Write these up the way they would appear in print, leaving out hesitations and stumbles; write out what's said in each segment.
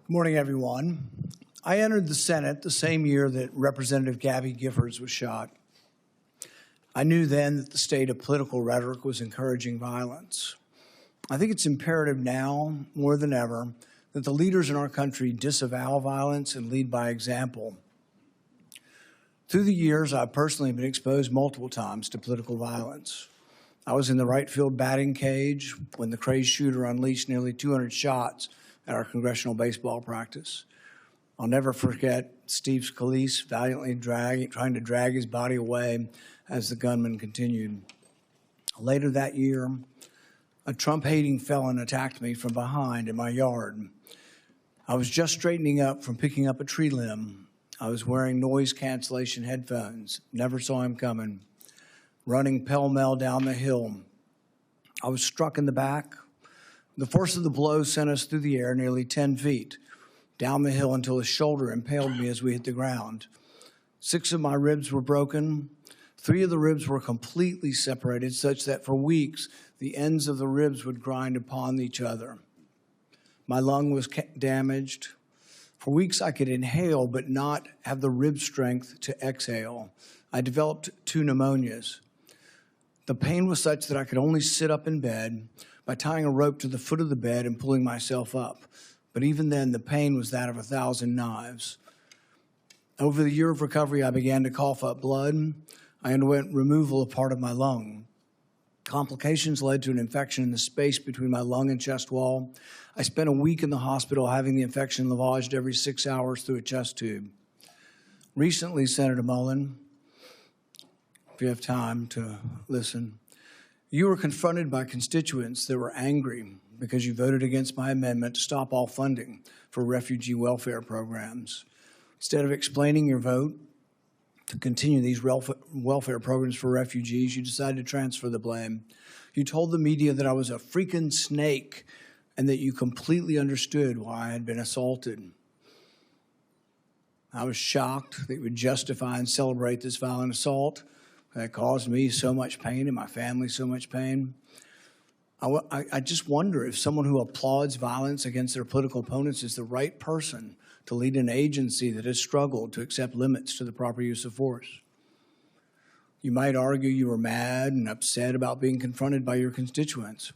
Good morning, everyone. I entered the Senate the same year that Representative Gabby Giffords was shot. I knew then that the state of political rhetoric was encouraging violence. I think it's imperative now, more than ever, that the leaders in our country disavow violence and lead by example. Through the years, I've personally been exposed multiple times to political violence. I was in the right field batting cage when the crazed shooter unleashed nearly 200 shots at our congressional baseball practice. I'll never forget Steve Scalise valiantly trying to drag his body away as the gunman continued. Later that year, a Trump-hating felon attacked me from behind in my yard. I was just straightening up from picking up a tree limb. I was wearing noise cancellation headphones, never saw him coming, running pell-mell down the hill. I was struck in the back. The force of the blow sent us through the air nearly 10 feet, down the hill until his shoulder impaled me as we hit the ground. 6 of my ribs were broken. 3 of the ribs were completely separated, such that for weeks, the ends of the ribs would grind upon each other. My lung was damaged. For weeks, I could inhale, but not have the rib strength to exhale. I developed 2 pneumonias. The pain was such that I could only sit up in bed by tying a rope to the foot of the bed and pulling myself up. But even then, the pain was that of 1,000 knives. Over the year of recovery, I began to cough up blood. I underwent removal of part of my lung. Complications led to an infection in the space between my lung and chest wall. I spent a week in the hospital having the infection lavaged every 6 hours through a chest tube. Recently, Senator Mullin, if you have time to listen, you were confronted by constituents that were angry because you voted against my amendment to stop all funding for refugee welfare programs. Instead of explaining your vote to continue these welfare programs for refugees, you decided to transfer the blame. You told the media that I was a freaking snake and that you completely understood why I had been assaulted. I was shocked that you would justify and celebrate this violent assault that caused me so much pain and my family so much pain. I just wonder if someone who applauds violence against their political opponents is the right person to lead an agency that has struggled to accept limits to the proper use of force. You might argue you were mad and upset about being confronted by your constituents.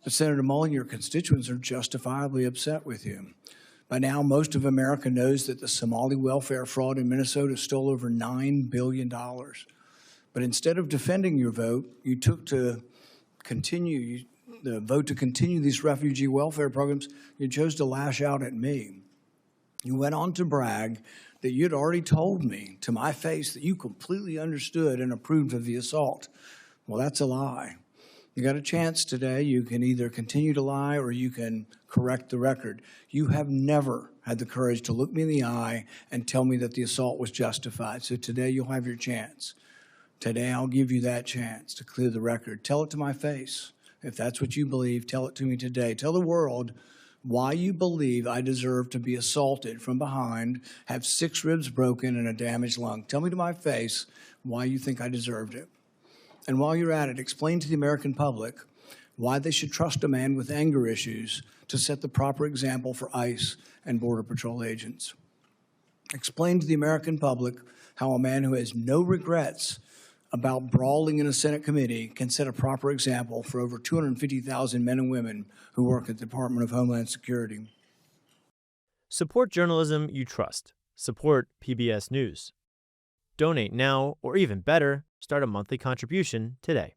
But Senator Mullin, your constituents are justifiably upset with you. By now, most of America knows that the Somali welfare fraud in Minnesota stole over $9 billion. But instead of defending your vote, you took to continue the vote to continue these refugee welfare programs. You chose to lash out at me. You went on to brag that you'd already told me to my face that you completely understood and approved of the assault. Well, that's a lie. You got a chance today. You can either continue to lie or you can correct the record. You have never had the courage to look me in the eye and tell me that the assault was justified. So today you'll have your chance. Today I'll give you that chance to clear the record. Tell it to my face. If that's what you believe, tell it to me today. Tell the world why you believe I deserve to be assaulted from behind, have 6 ribs broken and a damaged lung. Tell me to my face why you think I deserved it. And while you're at it, explain to the American public why they should trust a man with anger issues to set the proper example for ICE and Border Patrol agents. Explain to the American public how a man who has no regrets about brawling in a Senate committee can set a proper example for over 250,000 men and women who work at the Department of Homeland Security. Support journalism you trust. Support PBS News. Donate now, or even better, start a monthly contribution today.